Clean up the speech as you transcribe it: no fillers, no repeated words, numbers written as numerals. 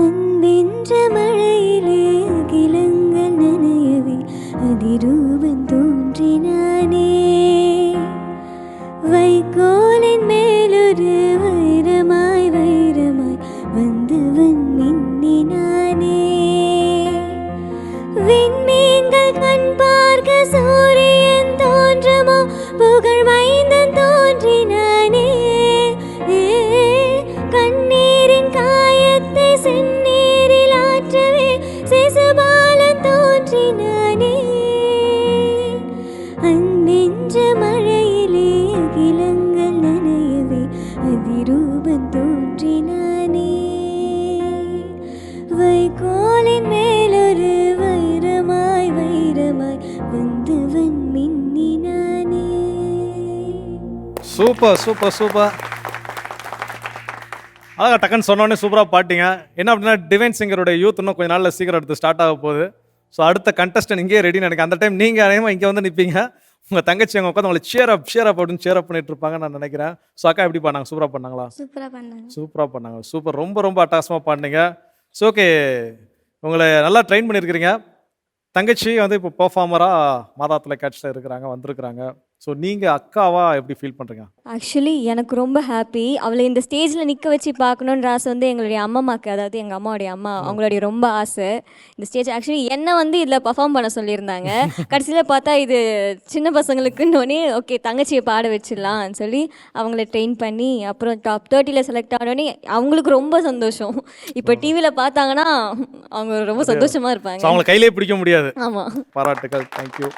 அன்பென்ற மழையிலே அகிலங்கள் நனையவே அதிரூபம் தோன்றினானே. வைக்கோலின் மேலொரு வைரமாய் வைரமாய் வந்தவன் மின்னினானே. விண்மீன்கள் கண் பார்க்க சூரியன் தோன்றமோ புகழ் மைந்தன் தோன்றினானே. கண்ணீரின் காயத்தை செந்நீரில் ஆற்றவே சிசுபாலன் தோன்றினானே. அன்பென்ற மழையிலே அகிலங்கள் நனையவே அதிரூபம் தோன்றினானே. வைக்கோலின் மேலொரு வைரமாய் வைரமாய் வந்தவன் மின்னினானே. Super super super. அழகா டக்குன்னு சொன்னோடனே சூப்பராக பாட்டிங்க. என்ன அப்படின்னா டிவைன் சிங்கருடைய யூத் இன்னும் கொஞ்சம் நாளில் சீக்கிரம் எடுத்து ஸ்டார்ட் ஆக போகுது. ஸோ அடுத்த கண்டஸ்டன் இங்கேயே ரெடின்னு நினைக்கிறேன். அந்த டைம் நீங்கள் அநேகமாக இங்கே வந்து நிற்பீங்க. உங்கள் தங்கச்சி அங்கே உட்காந்து உங்களை சேர் அப் அப்படின்னு சேர் அப் பண்ணிட்டு இருப்பாங்கன்னு நான் நினைக்கிறேன். ஸோ அக்கா எப்படி பண்ணாங்க? சூப்பராக பண்ணாங்களா? சூப்பராக பண்ணாங்க. சூப்பர். ரொம்ப ரொம்ப அட்டகாசமாக பாடினீங்க. ஸோ ஓகே, உங்களை நல்லா ட்ரெயின் பண்ணியிருக்கிறீங்க. தங்கச்சி வந்து இப்போ பெர்ஃபார்மராக மாதா தொலைக்காட்சியில் இருக்கிறாங்க, வந்திருக்கிறாங்க. ஸோ நீங்கள் அக்காவா எப்படி ஃபீல் பண்ணுறீங்க? ஆக்சுவலி எனக்கு ரொம்ப ஹாப்பி. அவளை இந்த ஸ்டேஜில் நிற்க வச்சு பார்க்கணுன்ற ஆசை வந்து எங்களுடைய அம்மாக்கு, அதாவது எங்கள் அம்மாவுடைய அம்மா, அவங்களுடைய ரொம்ப ஆசை. இந்த ஸ்டேஜ் ஆக்சுவலி என்ன வந்து இதில் பர்ஃபார்ம் பண்ண சொல்லியிருந்தாங்க. கடைசியில் பார்த்தா இது சின்ன பசங்களுக்குன்னொன்னே ஓகே தங்கச்சியை பாட வச்சிடலாம்னு சொல்லி அவங்கள ட்ரெயின் பண்ணி அப்புறம் டாப் 30ல் செலக்ட் ஆனோடனே அவங்களுக்கு ரொம்ப சந்தோஷம். இப்போ டிவியில் பார்த்தாங்கன்னா அவங்க ரொம்ப சந்தோஷமாக இருப்பாங்க. அவங்களை கையிலே பிடிக்க முடியாது. ஆமாம், பாராட்டுகள். தேங்க்யூ.